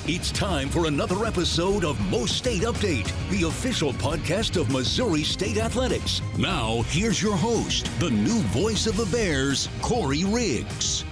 It's time for another episode of MoState Update, the official podcast of Missouri State Athletics. Now, here's your host, the new voice of the Bears, Corey Riggs.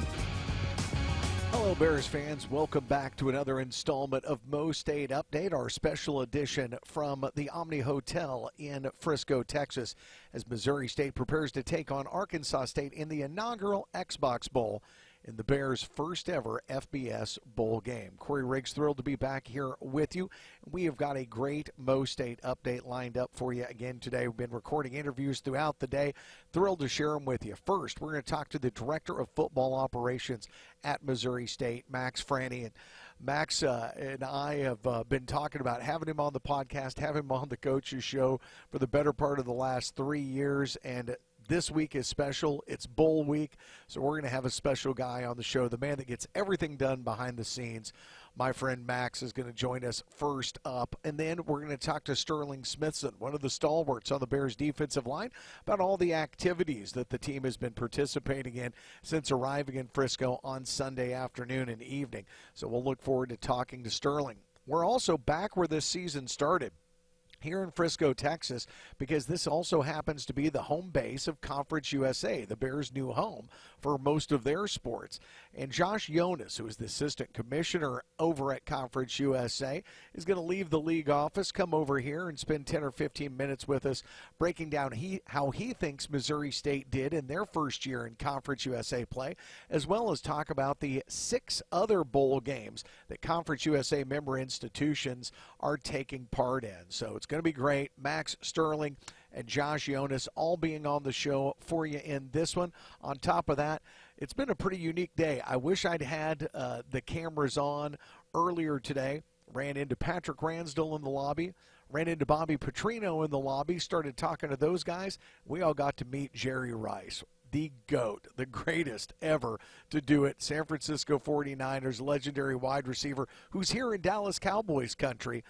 Hello, Bears fans. Welcome back to another installment of MoState Update, our special edition from the Omni Hotel in Frisco, Texas, as Missouri State prepares to take on Arkansas State in the inaugural Xbox Bowl in the Bears' first ever FBS Bowl game. Corey Riggs, thrilled to be back here with you. We have got a great MoState update lined up for you again today. We've been recording interviews throughout the day. Thrilled to share them with you. First, we're going to talk to the Director of Football Operations at Missouri State, Max Franey. And Max and I have been talking about having him on the podcast, having him on the Coach's Show for the better part of the last 3 years, and this week is special. It's bowl week, so we're going to have a special guy on the show, the man that gets everything done behind the scenes. My friend Max is going to join us first up, and then we're going to talk to Sterling Smithson, one of the stalwarts on the Bears defensive line, about all the activities that the team has been participating in since arriving in Frisco on Sunday afternoon and evening. So we'll look forward to talking to Sterling. We're also back where this season started, here in Frisco, Texas, because this also happens to be the home base of Conference USA, the Bears' new home for most of their sports. And Josh Yonis, who is the assistant commissioner over at Conference USA, is going to leave the league office, come over here and spend 10 or 15 minutes with us, breaking down how he thinks Missouri State did in their first year in Conference USA play, as well as talk about the 6 other bowl games that Conference USA member institutions are taking part in. So it's going to be great. Max, Sterling, and Josh Yonis all being on the show for you in this one. On top of that, it's been a pretty unique day. I wish I'd had the cameras on earlier today. Ran into Patrick Ransdell in the lobby, ran into Bobby Petrino in the lobby, started talking to those guys. We all got to meet Jerry Rice, the GOAT, the greatest ever to do it. San Francisco 49ers legendary wide receiver who's here in Dallas Cowboys country.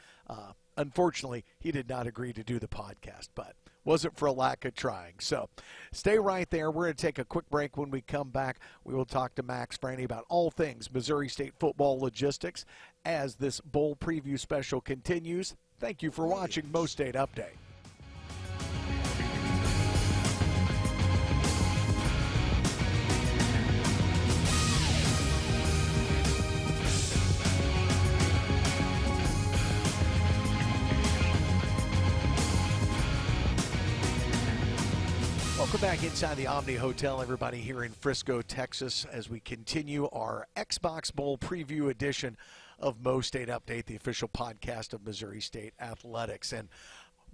Unfortunately, he did not agree to do the podcast, but wasn't for a lack of trying. So stay right there. We're going to take a quick break. When we come back, we will talk to Max Franey about all things Missouri State football logistics as this bowl preview special continues. Thank you for watching MoState Update. Welcome back inside the Omni Hotel, everybody, here in Frisco, Texas, as we continue our Xbox Bowl preview edition of MoState Update, the official podcast of Missouri State Athletics. And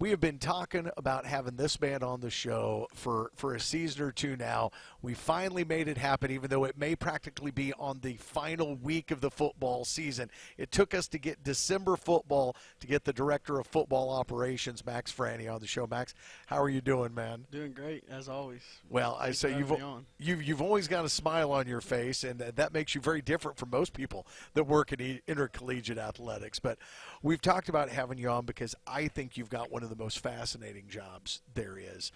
we have been talking about having this man on the show for a season or two now. We finally made it happen, even though it may practically be on the final week of the football season. It took us to get December football to get the Director of Football Operations, Max Franey, on the show. Max, how are you doing, man? Doing great, as always. Well, I say you've always got a smile on your face, and that makes you very different from most people that work in intercollegiate athletics. But we've talked about having you on because I think you've got one of the most fascinating jobs there is.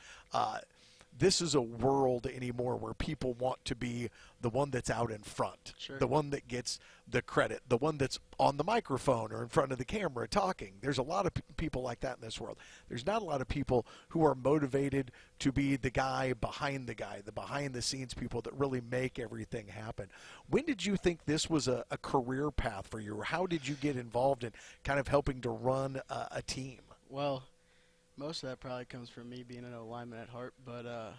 This is a world anymore where people want to be the one that's out in front, sure, the one that gets the credit, the one that's on the microphone or in front of the camera talking. There's a lot of people like that in this world. There's not a lot of people who are motivated to be the guy, the behind-the-scenes people that really make everything happen. When did you think this was a career path for you, or how did you get involved in kind of helping to run a team? Well, most of that probably comes from me being an O-lineman at heart, but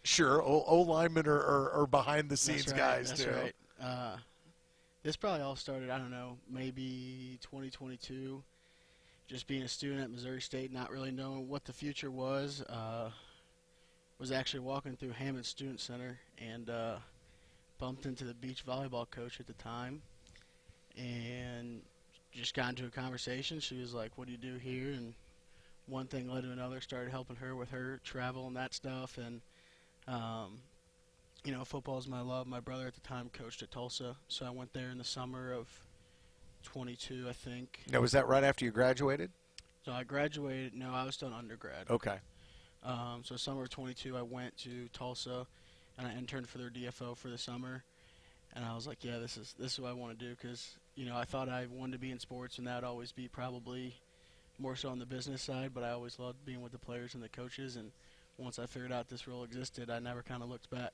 sure, O-linemen are behind-the-scenes guys, that's too. Right. This probably all started, I don't know, maybe 2022, just being a student at Missouri State, not really knowing what the future was. Was actually walking through Hammond Student Center and bumped into the beach volleyball coach at the time and just got into a conversation. She was like, "What do you do here?" And one thing led to another, started helping her with her travel and that stuff. And, football is my love. My brother at the time coached at Tulsa, so I went there in the summer of 22, I think. Now, was that right after you graduated? So I graduated. No, I was still an undergrad. Okay. So summer of 22, I went to Tulsa, and I interned for their DFO for the summer. And I was like, yeah, this is what I want to do, because I thought I wanted to be in sports, and that would always be probably more so on the business side. But I always loved being with the players and the coaches, and once I figured out this role existed, I never kind of looked back.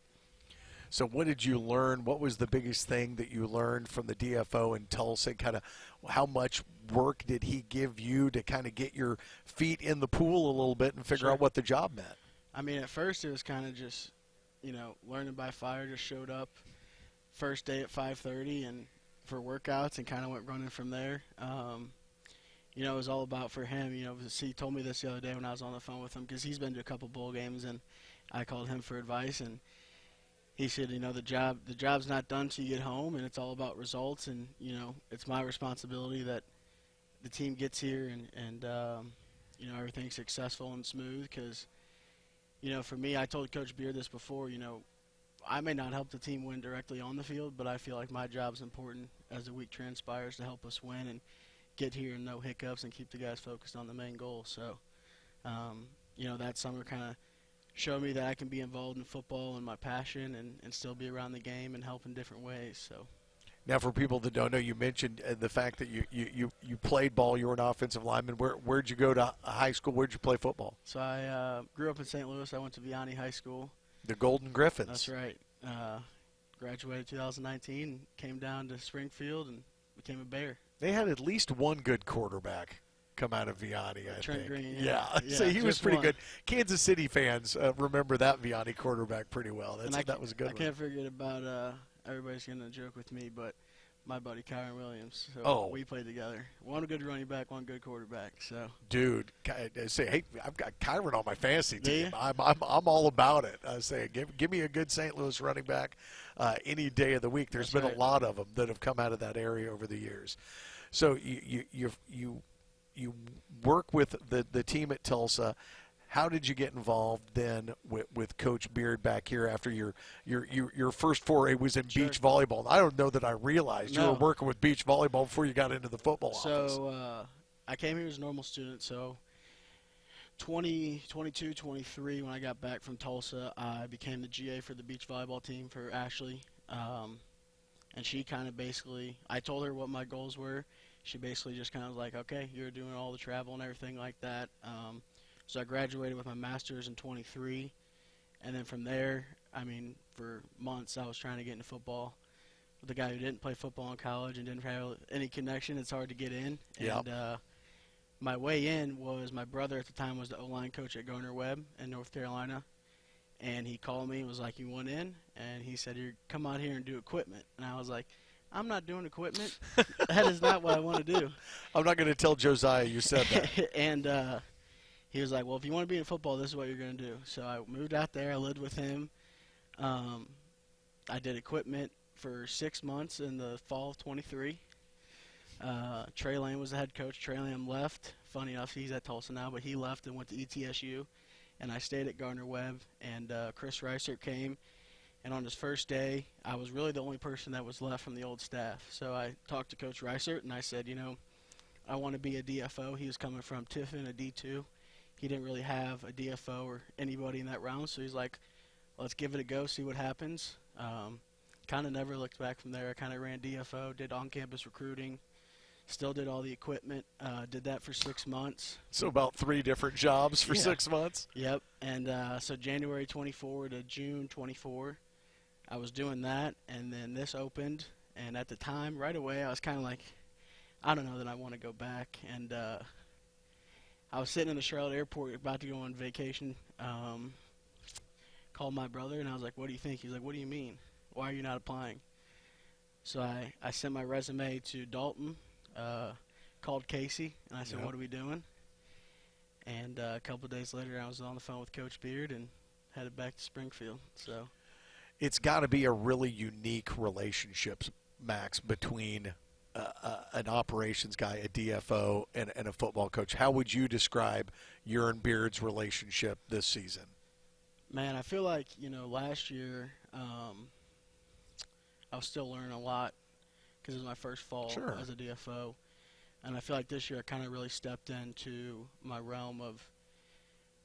So what did you learn? What was the biggest thing that you learned from the DFO in Tulsa? Kind of how much work did he give you to kind of get your feet in the pool a little bit and figure out what the job meant? I mean, at first it was kind of just, learning by fire. Just showed up first day at 5:30 and for workouts, and kind of went running from there. It was all about for him. He told me this the other day when I was on the phone with him, because he's been to a couple bowl games, and I called him for advice, and he said, the job's not done till you get home, and it's all about results, and it's my responsibility that the team gets here and everything's successful and smooth. Because for me, I told Coach Beard this before. I may not help the team win directly on the field, but I feel like my job's important as the week transpires to help us win and get here and no hiccups and keep the guys focused on the main goal. So, that summer kind of showed me that I can be involved in football and my passion, and still be around the game and help in different ways. So. Now, for people that don't know, you mentioned the fact that you played ball. You were an offensive lineman. Where'd you go to high school? Where'd you play football? So I grew up in St. Louis. I went to Vianney High School. The Golden Griffins. That's right. Graduated 2019, came down to Springfield, and became a Bear. They had at least one good quarterback come out of Vianney, I Trent think. Green, yeah. So he was pretty one. good. Kansas City fans remember that Vianney quarterback pretty well. That was a good one. I can't forget about everybody's going to joke with me, but my buddy Kyron Williams. So we played together. One good running back, one good quarterback. So, dude, I say, hey, I've got Kyron on my fantasy team. Yeah. I'm all about it. I say, give me a good St. Louis running back any day of the week. There's been a lot of them that have come out of that area over the years. So you work with the team at Tulsa. How did you get involved then with Coach Beard back here after your first foray was in beach volleyball? I don't know that I realized you were working with beach volleyball before you got into the football office. So I came here as a normal student. So 22, 23, when I got back from Tulsa, I became the GA for the beach volleyball team for Ashley. And she kind of basically, I told her what my goals were. She basically just kind of was like, okay, you're doing all the travel and everything like that. So I graduated with my master's in 23, and then from there, I mean, for months I was trying to get into football. With a guy who didn't play football in college and didn't have any connection, it's hard to get in. Yep. And my way in was my brother at the time was the O-line coach at Gardner-Webb in North Carolina, and he called me and was like, you want in? And he said, come out here and do equipment. And I was like, I'm not doing equipment. That is not what I want to do. I'm not going to tell Josiah you said that. And he was like, well, if you want to be in football, this is what you're going to do. So I moved out there. I lived with him. I did equipment for 6 months in the fall of 23. Trey Lane was the head coach. Trey Lane left. Funny enough, he's at Tulsa now, but he left and went to ETSU. And I stayed at Gardner-Webb. And Chris Reiser came. And on his first day, I was really the only person that was left from the old staff. So I talked to Coach Reiser, and I said, I want to be a DFO. He was coming from Tiffin, a D2. He didn't really have a DFO or anybody in that round, so he's like, let's give it a go, see what happens. Kind of never looked back from there. I kind of ran DFO, did on-campus recruiting, still did all the equipment, did that for 6 months. So about 3 different jobs for 6 months? Yep, and so January 24 to June 24, I was doing that, and then this opened, and at the time, right away, I was kind of like, I don't know that I want to go back, and I was sitting in the Charlotte airport about to go on vacation, called my brother, and I was like, what do you think? He's like, what do you mean? Why are you not applying? So I sent my resume to Dalton, called Casey, and I said, what are we doing? And a couple of days later, I was on the phone with Coach Beard and headed back to Springfield. So it's got to be a really unique relationship, Max, between an operations guy, a DFO, and a football coach. How would you describe your and Beard's relationship this season? Man, I feel like, last year I was still learning a lot because it was my first fall as a DFO. And I feel like this year I kind of really stepped into my realm of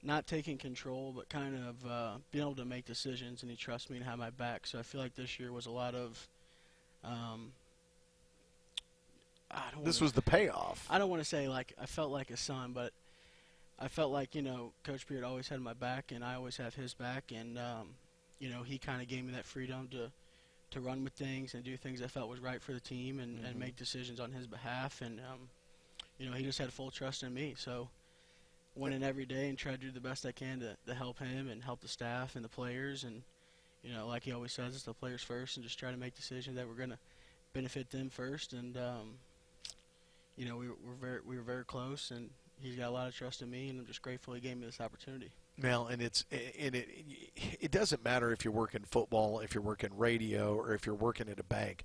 not taking control, but kind of being able to make decisions, and he trusts me and have my back. So I feel like this year was a lot of This was the payoff. I don't want to say like I felt like a son, but I felt like, Coach Beard always had my back, and I always have his back, and he kind of gave me that freedom to run with things and do things I felt was right for the team, and make decisions on his behalf, and he just had full trust in me. So went in every day and tried to do the best I can to help him and help the staff and the players, and like he always says, it's the players first, and just try to make decisions that were going to benefit them first. And we were very close, and he's got a lot of trust in me, and I'm just grateful he gave me this opportunity. Well, and it doesn't matter if you're working football, if you're working radio, or if you're working at a bank.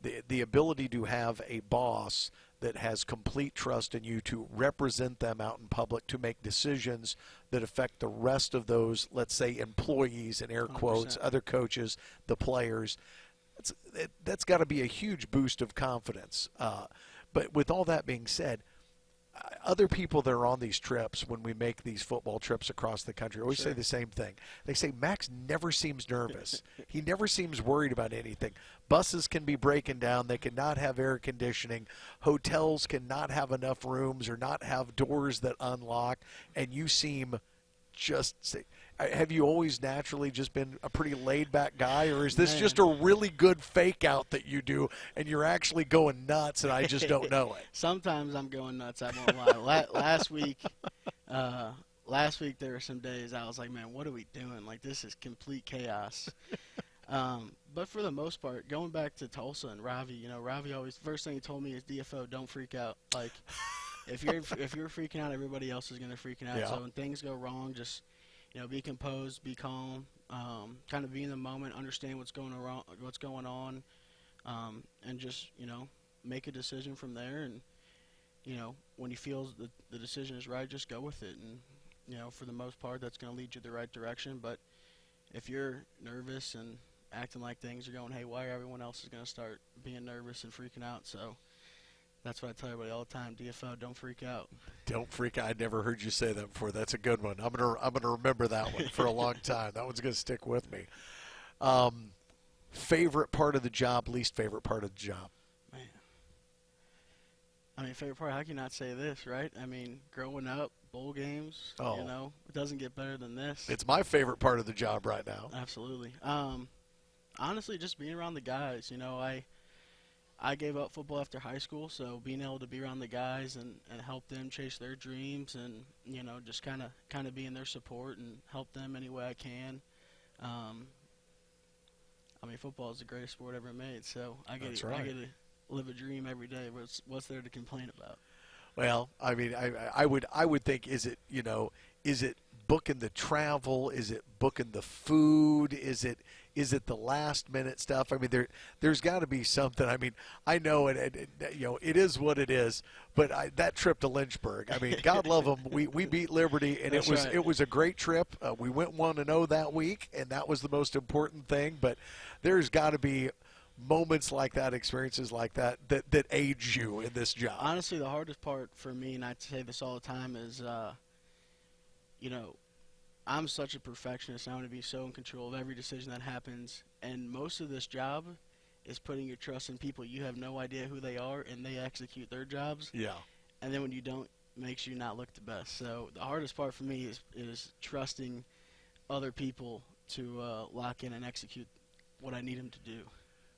The ability to have a boss that has complete trust in you to represent them out in public, to make decisions that affect the rest of those, let's say, employees, in air quotes, 100%. other coaches, the players, that's got to be a huge boost of confidence. But with all that being said, other people that are on these trips, when we make these football trips across the country, always say the same thing. They say Max never seems nervous. He never seems worried about anything. Buses can be breaking down. They cannot have air conditioning. Hotels cannot have enough rooms or not have doors that unlock. And you seem just – have you always naturally just been a pretty laid-back guy, or is this just a really good fake-out that you do and you're actually going nuts and I just don't know it? Sometimes I'm going nuts, I won't lie. Last week there were some days I was like, man, what are we doing? Like, this is complete chaos. But for the most part, going back to Tulsa and Ravi, Ravi always – first thing he told me is, DFO, don't freak out. Like, if you're freaking out, everybody else is going to freak out. Yeah. So when things go wrong, just – be composed, be calm, kind of be in the moment, understand what's going on, and just, make a decision from there. And, when you feel the decision is right, just go with it. And, for the most part, that's going to lead you the right direction. But if you're nervous and acting like things are going haywire, everyone else is going to start being nervous and freaking out. So that's what I tell everybody all the time. DFO, don't freak out. Don't freak out. I'd never heard you say that before. That's a good one. I'm gonna remember that one for a long time. That one's gonna stick with me. Favorite part of the job, least favorite part of the job? Man. I mean, favorite part, how can you not say this, right? I mean, growing up, bowl games, it doesn't get better than this. It's my favorite part of the job right now. Absolutely. Honestly, just being around the guys. I gave up football after high school, so being able to be around the guys and help them chase their dreams, and just kind of be in their support and help them any way I can. I mean, football is the greatest sport ever made, so I get to live a dream every day. What's there to complain about? Well, I mean, I would think, is it booking the travel? Is it booking the food? Is it the last minute stuff? I mean, there's got to be something. I mean, I know it is what it is. But that trip to Lynchburg, I mean, God love them. We beat Liberty, and it was a great trip. We went 1-0 that week, and that was the most important thing. But there's got to be moments like that, experiences like that age you in this job. Honestly, the hardest part for me, and I say this all the time, is I'm such a perfectionist. I want to be so in control of every decision that happens. And most of this job is putting your trust in people. You have no idea who they are, and they execute their jobs. Yeah. And then when you don't, it makes you not look the best. So the hardest part for me is trusting other people to lock in and execute what I need them to do.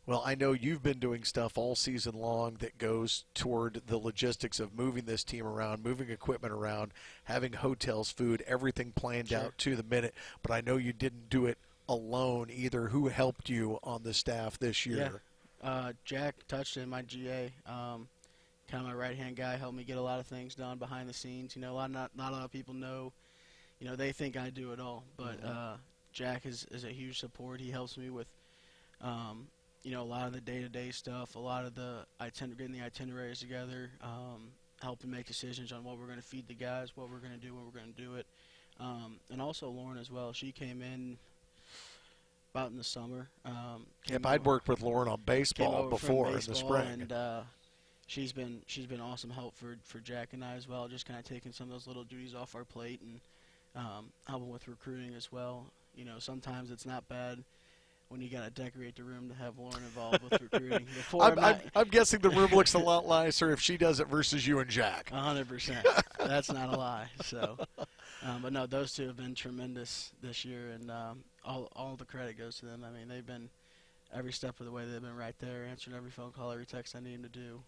Well, I know you've been doing stuff all season long that goes toward the logistics of moving this team around, moving equipment around, having hotels, food, everything planned out to the minute. But I know you didn't do it alone either. Who helped you on the staff this year? Yeah. Jack Touchton, my GA, kind of my right-hand guy, helped me get a lot of things done behind the scenes. Not a lot of people know. They think I do it all. But Jack is a huge support. He helps me with a lot of the day-to-day stuff, a lot of the getting the itineraries together, helping make decisions on what we're going to feed the guys, what we're going to do, when we're going to do it. And also Lauren as well. She came in about in the summer. I'd worked with Lauren on baseball before in the spring. And she's been awesome help for Jack and I as well, just kind of taking some of those little duties off our plate and helping with recruiting as well. Sometimes it's not bad when you got to decorate the room to have Lauren involved with recruiting. Before I'm guessing the room looks a lot nicer if she does it versus you and Jack. 100%. That's not a lie. So, but no, those two have been tremendous this year, and all the credit goes to them. I mean, they've been every step of the way. They've been right there, answering every phone call, every text I need them to do.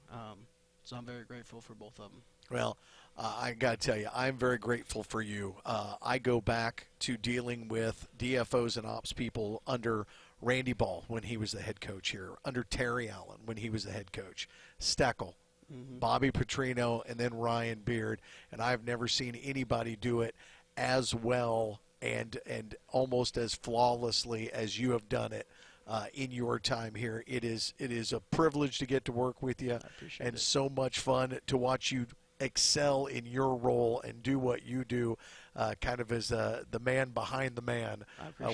So I'm very grateful for both of them. Well, I got to tell you, I'm very grateful for you. I go back to dealing with DFOs and ops people under Randy Ball when he was the head coach here, under Terry Allen when he was the head coach, Steckel, Bobby Petrino, and then Ryan Beard. And I've never seen anybody do it as well and almost as flawlessly as you have done it. In your time here. It is a privilege to get to work with you, and so much fun to watch you excel in your role and do what you do, kind of as the man behind the man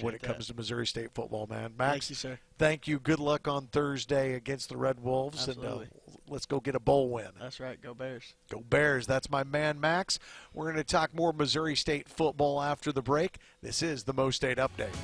when it comes to Missouri State football, man. Max, thank you, sir. Thank you. Good luck on Thursday against the Red Wolves, Absolutely. and let's go get a bowl win. That's right. Go Bears. Go Bears. That's my man, Max. We're going to talk more Missouri State football after the break. This is the MoState Update.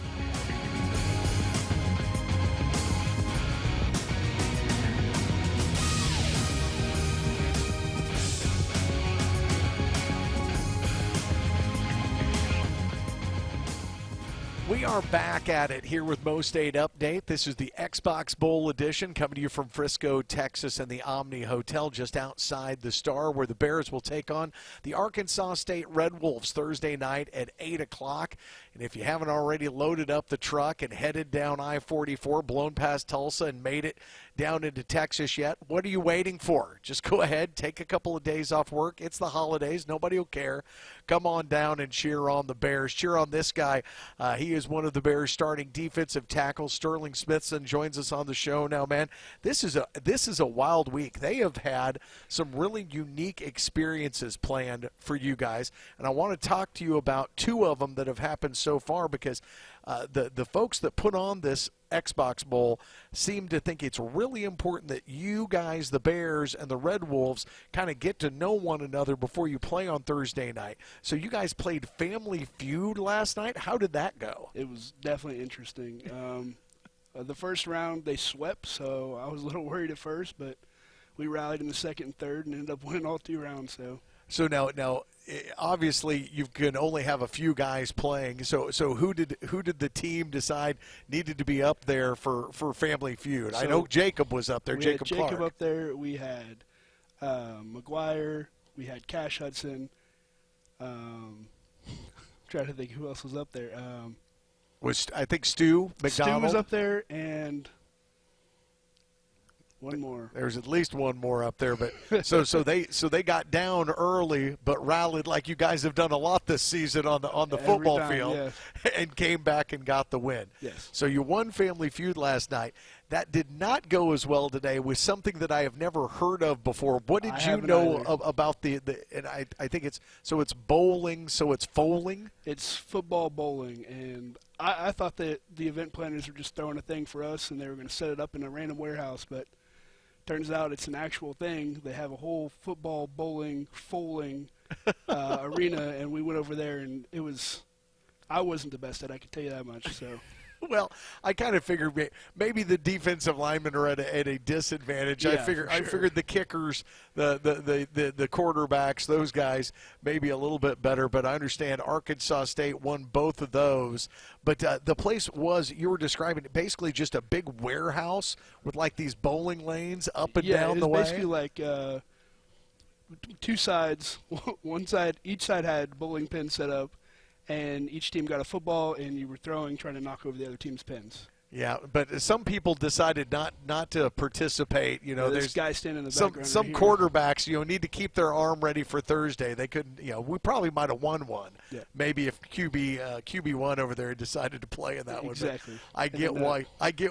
We are back at it here with MoState Update. This is the Xbox Bowl edition coming to you from Frisco, Texas, and the Omni Hotel just outside the Star, where the Bears will take on the Arkansas State Red Wolves Thursday night at 8 o'clock. And if you haven't already loaded up the truck and headed down I-44, blown past Tulsa, and made it down into Texas yet, what are you waiting for? Just go ahead, take a couple of days off work. It's the holidays. Nobody will care. Come on down and cheer on the Bears. Cheer on this guy. He is one of the Bears' starting defensive tackles. Sterling Smithson joins us on the show now, man. This is a wild week. They have had some really unique experiences planned for you guys, and I want to talk to you about two of them that have happened so far, because the folks that put on this Xbox Bowl seem to think it's really important that you guys, the Bears and the Red Wolves, kind of get to know one another before you play on Thursday night. So you guys played Family Feud last night. How did that go? It was definitely interesting. The first round they swept, so I was a little worried at first, but we rallied in the second and third and ended up winning all 2 rounds. So now, obviously, you can only have a few guys playing. So who did the team decide needed to be up there for Family Feud? So I know Jacob was up there. We Jacob had Clark. Jacob up there. We had McGuire. We had Cash Hudson. Trying to think who else was up there. I think Stu McDonald. Stu was up there, and one more. There's at least one more up there, but so they got down early, but rallied like you guys have done a lot this season on the football field, yes. And came back and got the win. Yes. So you won Family Feud last night. That did not go as well today with something that I have never heard of before. What did you know about the and I think it's bowling, so it's fowling? It's football bowling, and I thought that the event planners were just throwing a thing for us and they were going to set it up in a random warehouse, but turns out it's an actual thing. They have a whole football, bowling, fowling arena, and we went over there, and I wasn't the best at it, I can tell you that much, so... Well, I kind of figured maybe the defensive linemen are at a disadvantage. Yeah, I figured the kickers, the quarterbacks, those guys maybe a little bit better. But I understand Arkansas State won both of those. But the place you were describing basically just a big warehouse with like these bowling lanes up and down the way. Yeah, it's basically like 2 sides. Each side had bowling pins set up. And each team got a football, and you were trying to knock over the other team's pins. Yeah, but some people decided not to participate. There's guys standing in the background. Some quarterbacks, need to keep their arm ready for Thursday. They couldn't. We probably might have won one. Yeah. Maybe if QB1 over there decided to play in that one. Exactly. I get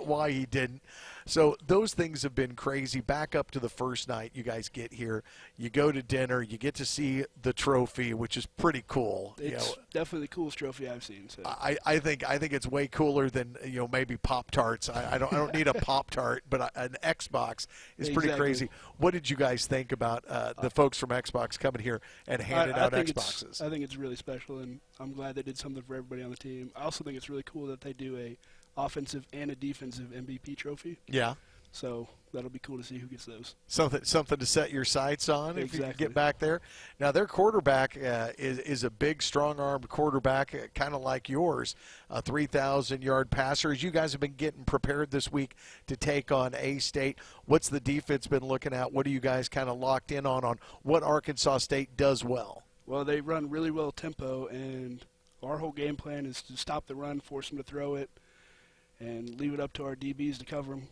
why he didn't. So those things have been crazy. Back up to the first night, you guys get here, you go to dinner, you get to see the trophy, which is pretty cool. It's definitely the coolest trophy I've seen. So. I think it's way cooler than maybe Pop-Tarts. I don't need a Pop-Tart, but an Xbox is pretty crazy. What did you guys think about the folks from Xbox coming here and handing out Xboxes? I think it's really special, and I'm glad they did something for everybody on the team. I also think it's really cool that they do a offensive and a defensive MVP trophy. Yeah. So that'll be cool to see who gets those. Something to set your sights on if you can Exactly. get back there. Now, their quarterback is a big, strong-armed quarterback, kind of like yours, a 3,000-yard passer. As you guys have been getting prepared this week to take on A-State, what's the defense been looking at? What are you guys kind of locked in on what Arkansas State does well? Well, they run really well tempo, and our whole game plan is to stop the run, force them to throw it, and leave it up to our DBs to cover them.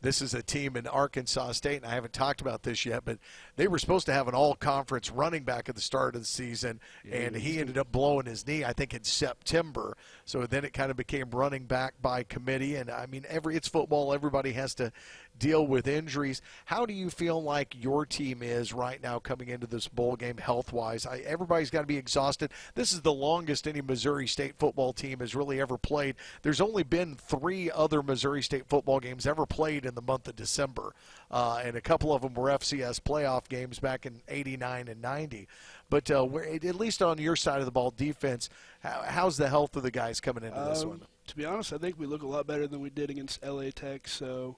This is a team in Arkansas State, and I haven't talked about this yet, but they were supposed to have an all-conference running back at the start of the season, and he ended up blowing his knee, I think, in September. So then it kind of became running back by committee, and, I mean, it's football. Everybody has to deal with injuries. How do you feel like your team is right now coming into this bowl game health-wise? Everybody's got to be exhausted. This is the longest any Missouri State football team has really ever played. There's only been 3 other Missouri State football games ever played in the month of December, and a couple of them were FCS playoff games back in '89 and '90. But at least on your side of the ball, defense, how's the health of the guys coming into this one? To be honest, I think we look a lot better than we did against LA Tech. So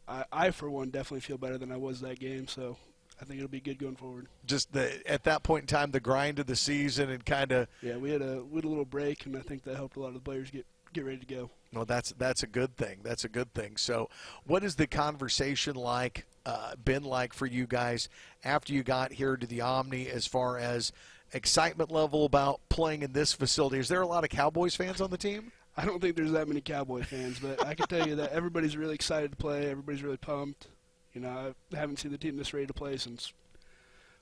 I for one, definitely feel better than I was that game. So I think it'll be good going forward. Just at that point in time, the grind of the season and kind of – Yeah, we had a little break, and I think that helped a lot of the players get ready to go. Well, that's a good thing. That's a good thing. So what has the conversation been like for you guys after you got here to the Omni as far as excitement level about playing in this facility? Is there a lot of Cowboys fans on the team? I don't think there's that many Cowboy fans, but I can tell you that everybody's really excited to play. Everybody's really pumped. You know, I haven't seen the team this ready to play since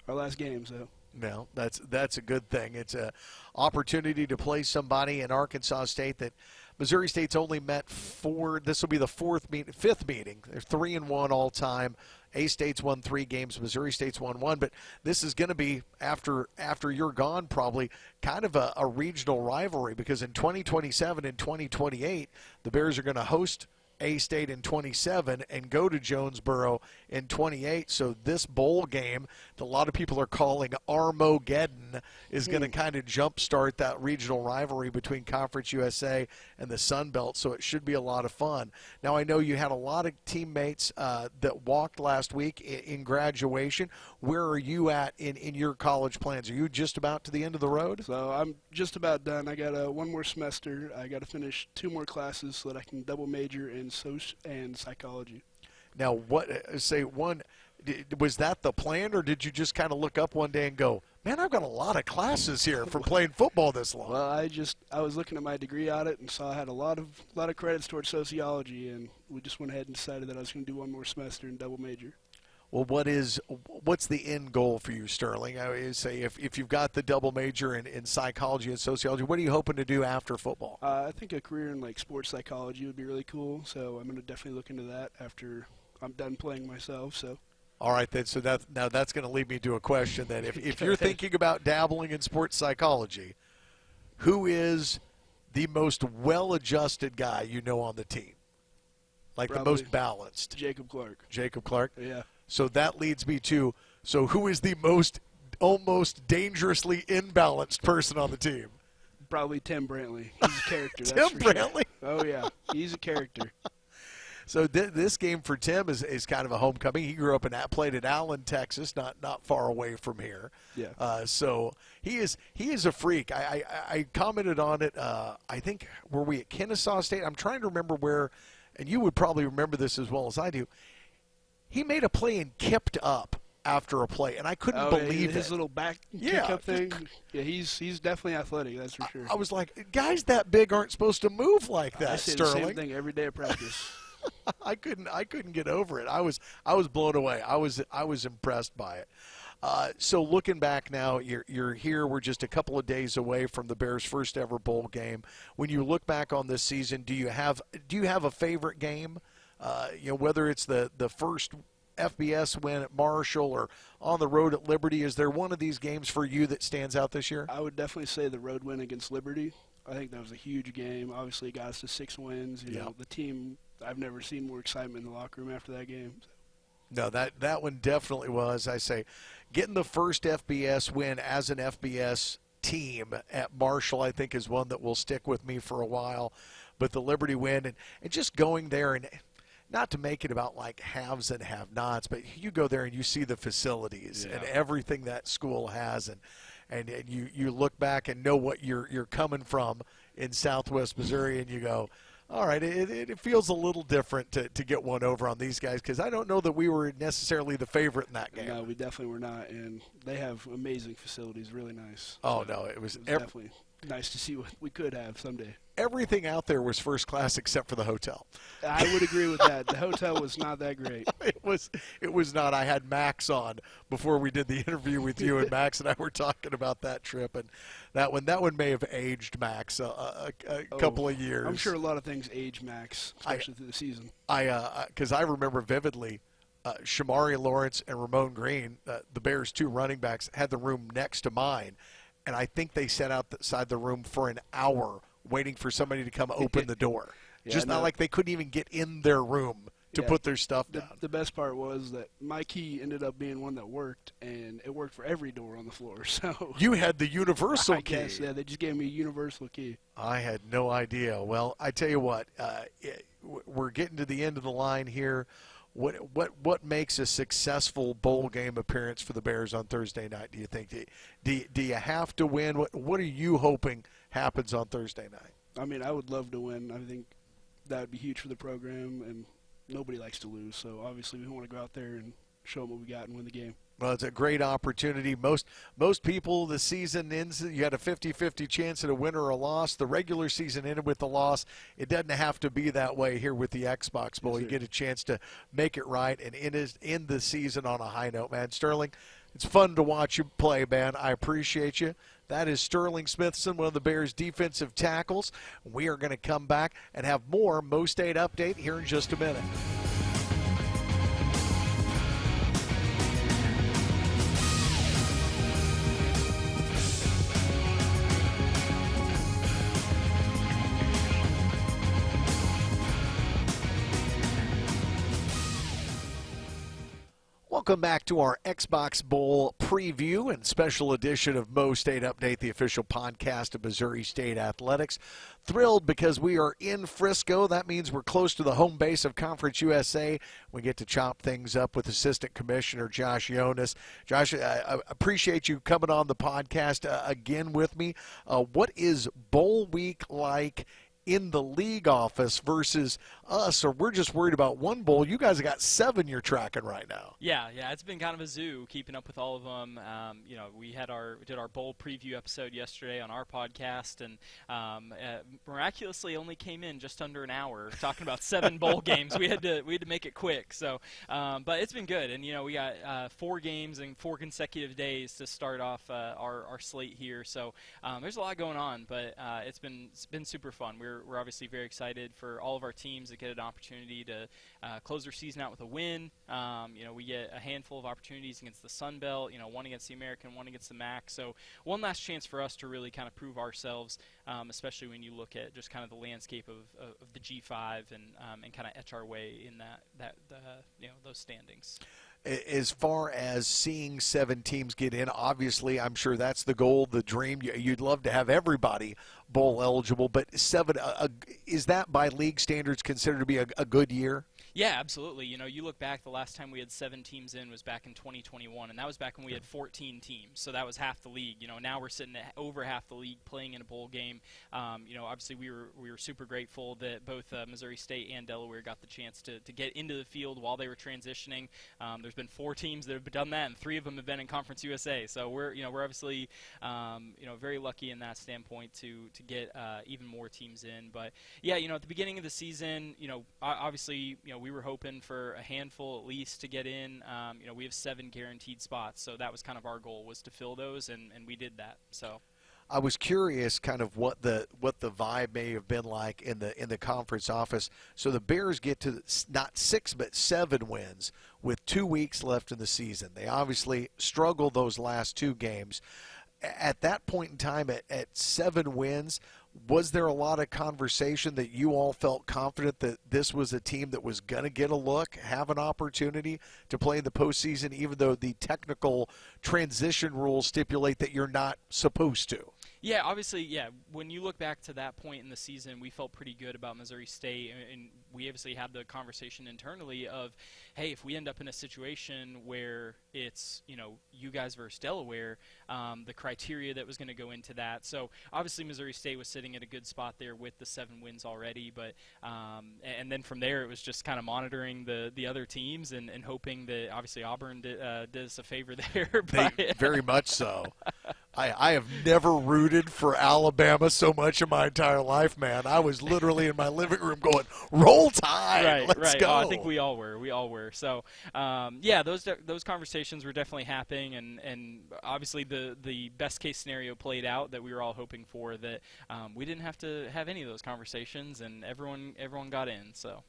our last game, so. No, that's a good thing. It's an opportunity to play somebody in Arkansas State that Missouri State's only met 4. This will be the 5th meeting. They're 3-1 all time. A-State's won 3 games. Missouri State's won 1. But this is going to be, after you're gone probably, kind of a regional rivalry because in 2027 and 2028, the Bears are going to host A-State in 27 and go to Jonesboro in 28. So this bowl game that a lot of people are calling Armageddon is going to kind of jumpstart that regional rivalry between Conference USA and the Sun Belt. So it should be a lot of fun. Now, I know you had a lot of teammates that walked last week in graduation. Where are you at in your college plans? Are you just about to the end of the road? So I'm just about done. I got 1 more semester. I got to finish 2 more classes so that I can double major in social and psychology. Now, was that the plan, or did you just kind of look up one day and go, man, I've got a lot of classes here from playing football this long? Well, I was looking at my degree audit and saw I had a lot of credits towards sociology, and we just went ahead and decided that I was going to do 1 more semester and double major. Well, what's the end goal for you, Sterling? I would say if you've got the double major in psychology and sociology, what are you hoping to do after football? I think a career in sports psychology would be really cool. So I'm going to definitely look into that after I'm done playing myself. So. All right, then. So that's going to lead me to a question. Then, if you're thinking about dabbling in sports psychology, who is the most well-adjusted guy you know on the team? Like Probably the most balanced? Jacob Clark. Jacob Clark? Yeah. So that leads me to, who is the most almost dangerously imbalanced person on the team? Probably Tim Brantley. He's a character. Tim that's for sure. Brantley? Oh, yeah. He's a character. So this game for Tim is kind of a homecoming. He grew up played at Allen, Texas, not far away from here. Yeah. So he is a freak. I commented on it. I think, were we at Kennesaw State? I'm trying to remember where, and you would probably remember this as well as I do. He made a play and kipped up after a play, and I couldn't believe it. His little back kick-up thing. Yeah, he's definitely athletic, that's for sure. I was like, guys that big aren't supposed to move like that, I say Sterling. the same thing every day at practice. I couldn't get over it. I was blown away. I was impressed by it. So looking back now, you're here. We're just a couple of days away from the Bears' first ever bowl game. When you look back on this season, do you have a favorite game? Whether it's the first FBS win at Marshall or on the road at Liberty, is there one of these games for you that stands out this year? I would definitely say the road win against Liberty. I think that was a huge game. Obviously, it got us to 6 wins. You know, the team, I've never seen more excitement in the locker room after that game. No, that one definitely was. I say, getting the first FBS win as an FBS team at Marshall, I think, is one that will stick with me for a while. but the Liberty win, and just going there, and not to make it about like haves and have-nots, but you go there and you see the facilities and everything that school has, and you look back and know what you're coming from in Southwest Missouri, and you go, all right, it feels a little different to get one over on these guys, because I don't know that we were necessarily the favorite in that game. No, we definitely were not, and they have amazing facilities, really nice. Oh, no, it was definitely nice to see what we could have someday. Everything out there was first class except for the hotel. I would agree with that. The hotel was not that great. It was not. I had Max on before we did the interview with you, and Max and I were talking about that trip, and that one may have aged Max a couple of years. I'm sure a lot of things age Max, especially through the season. Because I remember vividly, Shamari Lawrence and Ramon Green, the Bears' 2 running backs, had the room next to mine, and I think they sat outside the room for an hour waiting for somebody to come open the door. Not like they couldn't even get in their room to put their stuff down. The best part was that my key ended up being one that worked, and it worked for every door on the floor. So you had the universal key. I guess, yeah, they just gave me a universal key. I had no idea. Well, I tell you what, we're getting to the end of the line here. What makes a successful bowl game appearance for the Bears on Thursday night, do you think? Do you have to win? What are you hoping happens on Thursday night? I mean, I would love to win. I think that would be huge for the program, and nobody likes to lose. So obviously we want to go out there and show them what we got and win the game. Well, it's a great opportunity. Most people, the season ends, you had a 50-50 chance at a win or a loss. The regular season ended with the loss. It doesn't have to be that way here with the Xbox Bowl. You get a chance to make it right and end the season on a high note, man. Sterling, it's fun to watch you play, man. I appreciate you. That is Sterling Smithson, one of the Bears' defensive tackles. We are going to come back and have more MoState Update here in just a minute. Welcome back to our Xbox Bowl preview and special edition of MoState Update, the official podcast of Missouri State Athletics. Thrilled because we are in Frisco. That means we're close to the home base of Conference USA. We get to chop things up with Assistant Commissioner Josh Yonis. Josh, I appreciate you coming on the podcast again with me. What is Bowl Week like in the league office versus us, or we're just worried about one bowl? You guys have got 7 you're tracking right now. Yeah, it's been kind of a zoo keeping up with all of them. We did our bowl preview episode yesterday on our podcast, and miraculously only came in just under an hour talking about 7 bowl games. We had to make it quick. So, but it's been good, and we got 4 games in 4 consecutive days to start off our slate here. So there's a lot going on, but it's been super fun. We're obviously very excited for all of our teams to get an opportunity to close their season out with a win. We get a handful of opportunities against the Sun Belt, one against the American, one against the MAC. So one last chance for us to really kind of prove ourselves, especially when you look at just kind of the landscape of the G5 and kind of etch our way in those standings. As far as seeing 7 teams get in, obviously, I'm sure that's the goal, the dream. You'd love to have everybody bowl eligible, but 7, is that by league standards considered to be a good year? Yeah, absolutely. You look back, the last time we had 7 teams in was back in 2021, and that was back when we had 14 teams, so that was half the league. Now we're sitting at over half the league playing in a bowl game. Obviously we were super grateful that both Missouri State and Delaware got the chance to get into the field while they were transitioning. There's been 4 teams that have done that, and 3 of them have been in Conference USA. So we're obviously very lucky in that standpoint to get even more teams in. But yeah, at the beginning of the season, obviously we were hoping for a handful at least to get in. We have 7 guaranteed spots, so that was kind of our goal, was to fill those, and we did that. So I was curious kind of what the vibe may have been like in the conference office. So the Bears get to not 6 but 7 wins with 2 weeks left in the season. They obviously struggled those last 2 games. At that point in time, at 7 wins, was there a lot of conversation that you all felt confident that this was a team that was going to get a look, have an opportunity to play in the postseason, even though the technical transition rules stipulate that you're not supposed to? Yeah, obviously, yeah. When you look back to that point in the season, we felt pretty good about Missouri State, and we obviously had the conversation internally of, hey, if we end up in a situation where it's, you guys versus Delaware, the criteria that was going to go into that. So obviously Missouri State was sitting at a good spot there with the 7 wins already, but and then from there it was just kind of monitoring the other teams and hoping that obviously Auburn did us a favor there. Very much so. I have never rooted for Alabama so much in my entire life, man. I was literally in my living room going, "Roll Tide, let's go!" Oh, I think we all were. So, yeah, those conversations were definitely happening, and obviously the best case scenario played out that we were all hoping for. That we didn't have to have any of those conversations, and everyone got in. So.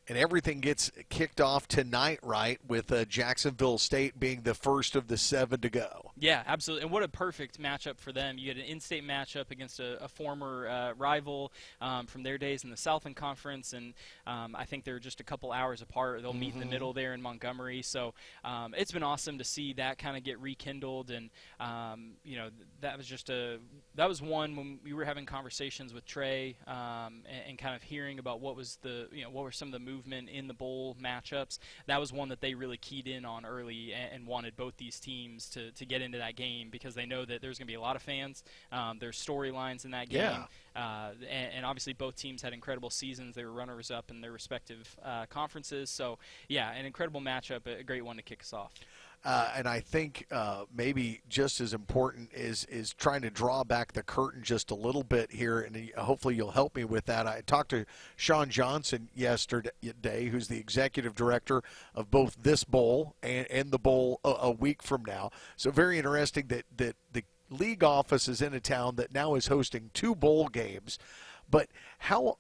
And everything gets kicked off tonight, right, with Jacksonville State being the first of the 7 to go. Yeah, absolutely. And what a perfect matchup for them. You get an in-state matchup against a former rival from their days in the Southland Conference, and I think they're just a couple hours apart. They'll meet in the middle there in Montgomery. So it's been awesome to see that kind of get rekindled. And, that was one when we were having conversations with Trey and kind of hearing about what was what were some of the movement in the bowl matchups. That was one that they really keyed in on early and wanted both these teams to get into that game because they know that there's going to be a lot of fans. There's storylines in that game. Yeah. And obviously both teams had incredible seasons. They were runners-up in their respective conferences. So, yeah, an incredible matchup, a great one to kick us off. And I think maybe just as important is trying to draw back the curtain just a little bit here, and hopefully you'll help me with that. I talked to Sean Johnson yesterday, who's the executive director of both this bowl and the bowl a week from now. So very interesting that the league office is in a town that now is hosting 2 bowl games. But how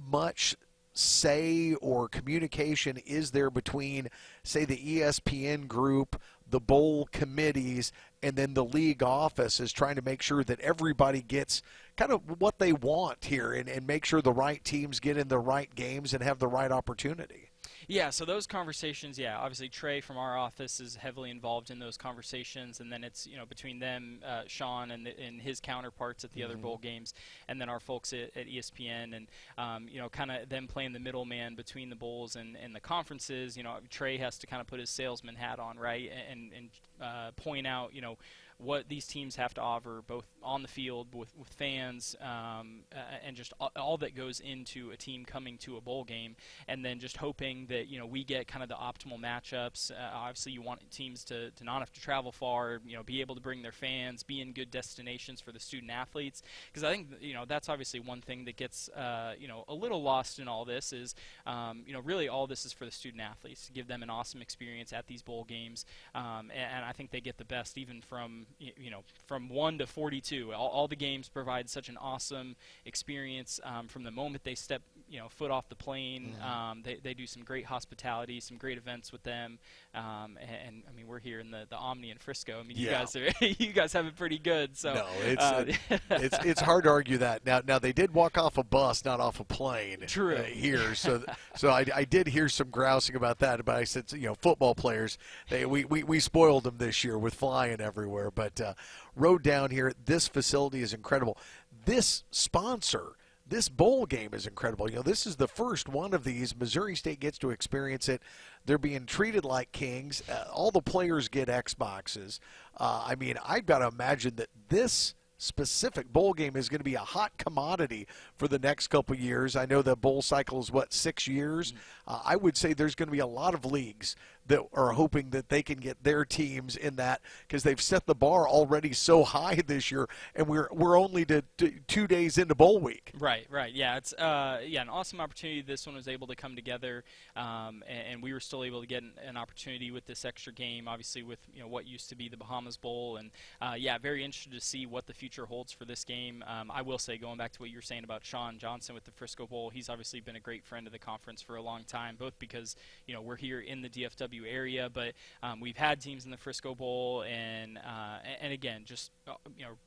much say or communication is there between, say, the ESPN group, the bowl committees, and then the league office is trying to make sure that everybody gets kind of what they want here and make sure the right teams get in the right games and have the right opportunity? Yeah, so those conversations, obviously Trey from our office is heavily involved in those conversations, and then it's, between them, Sean and his counterparts at the other bowl games, and then our folks at ESPN, and, kind of them playing the middleman between the bowls and the conferences. Trey has to kind of put his salesman hat on, right, and point out, what these teams have to offer, both on the field with fans and just all that goes into a team coming to a bowl game, and then just hoping that we get kind of the optimal matchups. Obviously, you want teams to not have to travel far, be able to bring their fans, be in good destinations for the student athletes, because I think that's obviously one thing that gets a little lost in all this is really all this is for the student athletes, to give them an awesome experience at these bowl games, and I think they get the best even from 1 to 42. All the games provide such an awesome experience from the moment they step foot off the plane. They do some great hospitality, some great events with them, and I mean we're here in the Omni in Frisco. I mean you guys have it pretty good. So no, it's hard to argue that. Now they did walk off a bus, not off a plane. True. Here, so I did hear some grousing about that. But I said football players, we spoiled them this year with flying everywhere. But road down here, this facility is incredible. This sponsor, this bowl game is incredible. This is the first one of these. Missouri State gets to experience it. They're being treated like kings. All the players get Xboxes. I mean, I've got to imagine that this specific bowl game is going to be a hot commodity for the next couple of years. I know the bowl cycle is, 6 years? I would say there's going to be a lot of leagues that are hoping that they can get their teams in that because they've set the bar already so high this year, and we're only 2 days into bowl week. Right. Yeah, it's an awesome opportunity. This one was able to come together, and we were still able to get an opportunity with this extra game, obviously with what used to be the Bahamas Bowl, and very interested to see what the future holds for this game. I will say, going back to what you were saying about Sean Johnson with the Frisco Bowl, he's obviously been a great friend of the conference for a long time, both because we're here in the DFW Preview area, but we've had teams in the Frisco Bowl, and again, just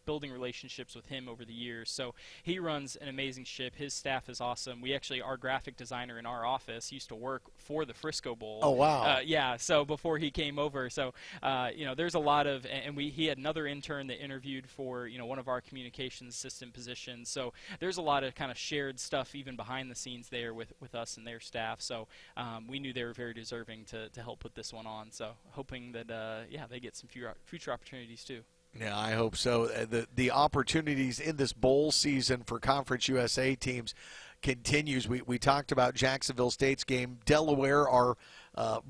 building relationships with him over the years. So he runs an amazing ship. His staff is awesome. We actually, our graphic designer in our office used to work for the Frisco Bowl. Oh, wow. Yeah, so before he came over. So, there's a lot of, and he had another intern that interviewed for, one of our communications assistant positions. So there's a lot of kind of shared stuff even behind the scenes there with us and their staff. So we knew they were very deserving to help put this one on. So hoping that, they get some future opportunities too. Yeah, I hope so. The opportunities in this bowl season for Conference USA teams continues. We talked about Jacksonville State's game. Delaware are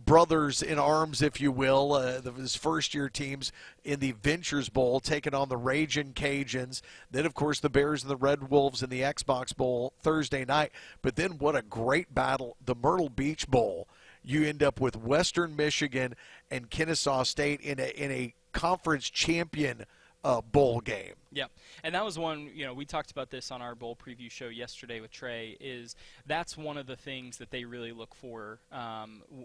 brothers in arms, if you will. His first-year teams in the Ventures Bowl taking on the Ragin' Cajuns. Then, of course, the Bears and the Red Wolves in the Xbox Bowl Thursday night. But then what a great battle, the Myrtle Beach Bowl. You end up with Western Michigan and Kennesaw State in a conference champion bowl game. Yeah, and that was one, we talked about this on our bowl preview show yesterday with Trey, is that's one of the things that they really look for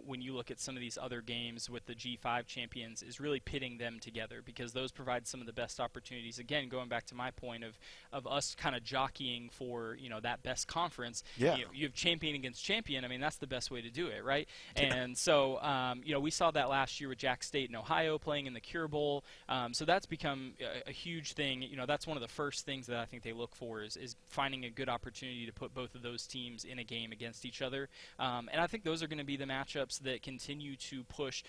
when you look at some of these other games with the G5 champions, is really pitting them together, because those provide some of the best opportunities. Again, going back to my point of us kind of jockeying for, that best conference. Yeah. You have champion against champion. I mean, that's the best way to do it, right? And so, we saw that last year with Jack State and Ohio playing in the Cure Bowl. So that's become a huge thing. That's one of the first things that I think they look for is finding a good opportunity to put both of those teams in a game against each other. And I think those are going to be the matchups that continue to push.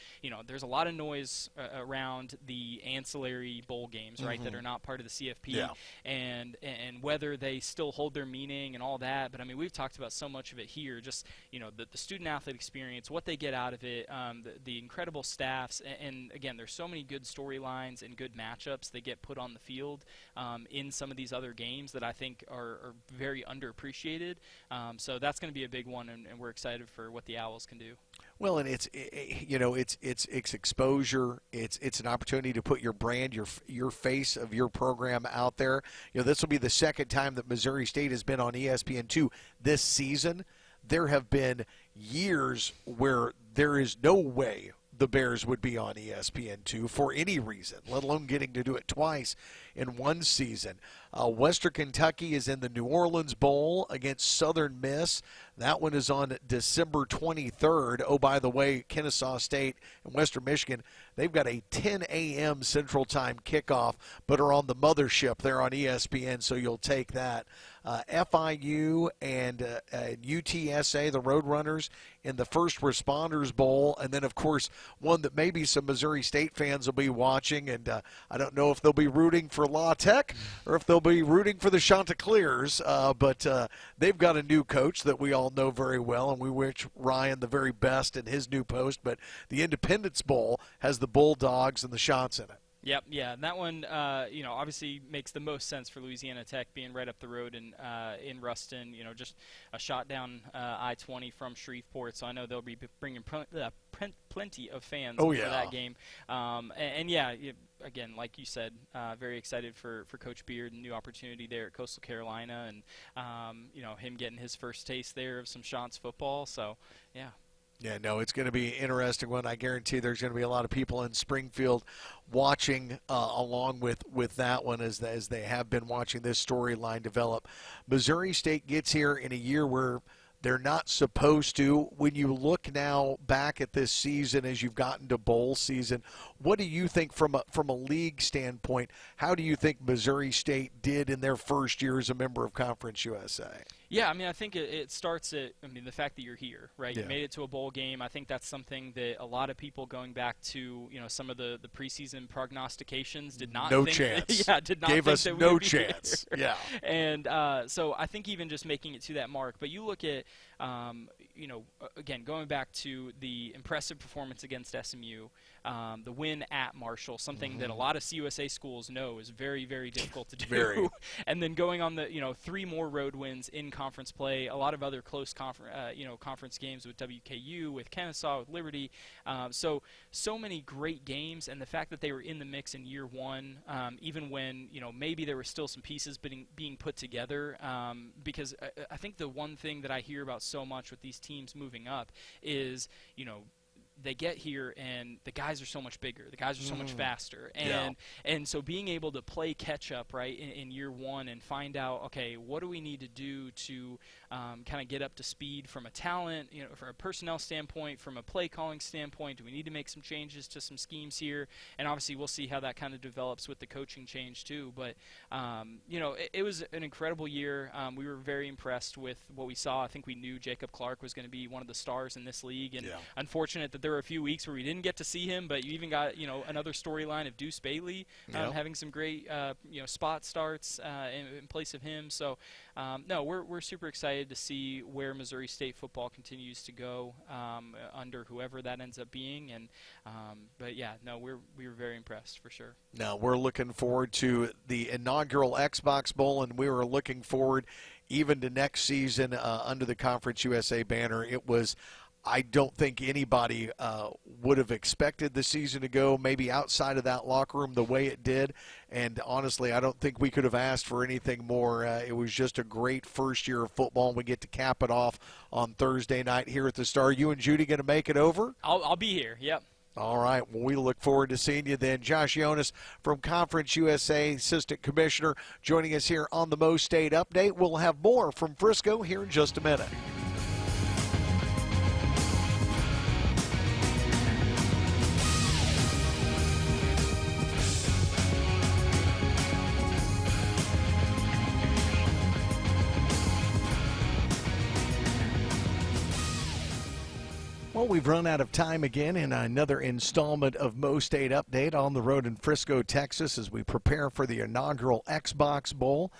There's a lot of noise around the ancillary bowl games, right, that are not part of the CFP, and whether they still hold their meaning and all that. But, I mean, we've talked about so much of it here, just, the student-athlete experience, what they get out of it, the incredible staffs, and, again, there's so many good storylines and good matchups that get put on the field in some of these other games that I think are very underappreciated. So that's going to be a big one, and we're excited for what the Owls can do. Well, and it's exposure. It's an opportunity to put your brand, your face of your program out there. This will be the second time that Missouri State has been on ESPN2 this season. There have been years where there is no way the Bears would be on ESPN2 for any reason, let alone getting to do it twice in one season. Western Kentucky is in the New Orleans Bowl against Southern Miss. That one is on December 23rd. Oh, by the way, Kennesaw State and Western Michigan, they've got a 10 a.m. Central Time kickoff, but are on the mothership. They're on ESPN, so you'll take that. FIU and UTSA, the Roadrunners, in the First Responders Bowl. And then, of course, one that maybe some Missouri State fans will be watching. And I don't know if they'll be rooting for La Tech or if they'll be rooting for the Chanticleers. But they've got a new coach that we all know very well, and we wish Ryan the very best in his new post. But the Independence Bowl has the Bulldogs and the Chants in it. Yep, yeah, and that one, obviously makes the most sense for Louisiana Tech, being right up the road in Ruston. Just a shot down I-20 from Shreveport, so I know they'll be bringing plenty of fans for that game. Again, like you said, very excited for Coach Beard and new opportunity there at Coastal Carolina, and him getting his first taste there of some Chants football. So, yeah. Yeah, no, it's going to be an interesting one. I guarantee there's going to be a lot of people in Springfield watching along with that one as they have been watching this storyline develop. Missouri State gets here in a year where they're not supposed to. When you look now back at this season as you've gotten to bowl season, what do you think from a league standpoint? How do you think Missouri State did in their first year as a member of Conference USA? Yeah, I mean, I think it starts at, the fact that you're here, right? Yeah. You made it to a bowl game. I think that's something that a lot of people going back to, some of the preseason prognostications did not no think. Chance. Yeah, did not Gave think us that no we'd be chance. here. Yeah. And so I think even just making it to that mark. But you look at, again, going back to the impressive performance against SMU, the win at Marshall, something that a lot of CUSA schools know is very, very difficult to do. Very. And then going on the, 3 more road wins in conference play, a lot of other close conference games with WKU, with Kennesaw, with Liberty. So many great games, and the fact that they were in the mix in year one, even when, maybe there were still some pieces being put together, because I think the one thing that I hear about so much with these teams moving up is, they get here and the guys are so much bigger, the guys are so much faster, and so being able to play catch up right in year one and find out, okay, what do we need to do to kind of get up to speed from a talent, from a personnel standpoint, from a play calling standpoint? Do we need to make some changes to some schemes here? And obviously we'll see how that kind of develops with the coaching change too. But it was an incredible year. We were very impressed with what we saw. I think we knew Jacob Clark was going to be one of the stars in this league, and unfortunate that there were a few weeks where we didn't get to see him. But you even got another storyline of Deuce Bailey having some great spot starts in place of him. So no, we're super excited to see where Missouri State football continues to go under whoever that ends up being. And but yeah, no, we were very impressed for sure. Now we're looking forward to the inaugural Xbox Bowl, and we were looking forward even to next season under the Conference USA banner. I don't think anybody would have expected the season to go maybe outside of that locker room the way it did. And honestly, I don't think we could have asked for anything more. It was just a great first year of football, and we get to cap it off on Thursday night here at the Star. You and Judy going to make it over? I'll be here, yep. All right. Well, we look forward to seeing you then. Josh Yonis from Conference USA, Assistant Commissioner, joining us here on the MoState Update. We'll have more from Frisco here in just a minute. Well, we've run out of time again in another installment of MoState Update on the road in Frisco, Texas, as we prepare for the inaugural Xbox Bowl.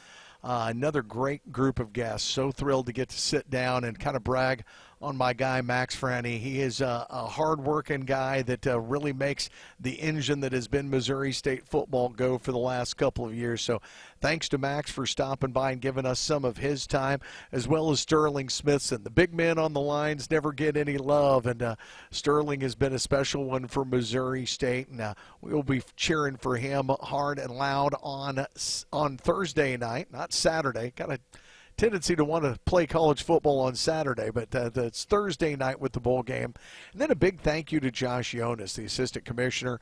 Another great group of guests. So thrilled to get to sit down and kind of brag on my guy, Max Franey. He is a hard-working guy that really makes the engine that has been Missouri State football go for the last couple of years. So thanks to Max for stopping by and giving us some of his time, as well as Sterling Smithson. The big men on the lines never get any love, and Sterling has been a special one for Missouri State, and we'll be cheering for him hard and loud on Thursday night, not Saturday. Got a tendency to want to play college football on Saturday, but it's Thursday night with the bowl game. And then a big thank you to Josh Yonis, the Assistant Commissioner,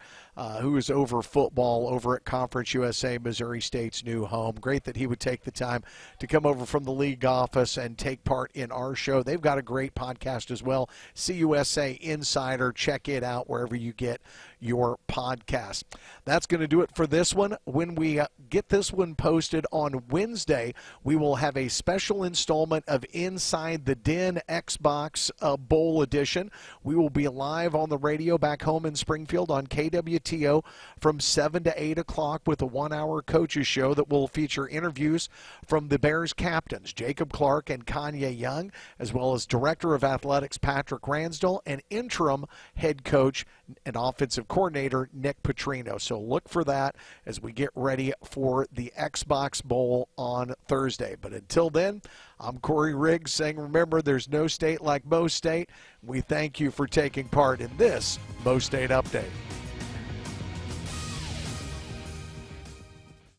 who is over football over at Conference USA, Missouri State's new home. Great that he would take the time to come over from the league office and take part in our show. They've got a great podcast as well, CUSA Insider. Check it out wherever you get your podcast. That's going to do it for this one. When we get this one posted on Wednesday, we will have a special installment of Inside the Den Xbox Bowl Edition. We will be live on the radio back home in Springfield on KWTO from 7 to 8 o'clock with a 1-hour coaches show that will feature interviews from the Bears captains, Jacob Clark and Kanye Young, as well as Director of Athletics Patrick Ransdell and interim head coach and offensive coordinator Nick Petrino. So look for that as we get ready for the Xbox Bowl on Thursday. But until then, I'm Corey Riggs saying, remember, there's no state like MoState. We thank you for taking part in this MoState Update.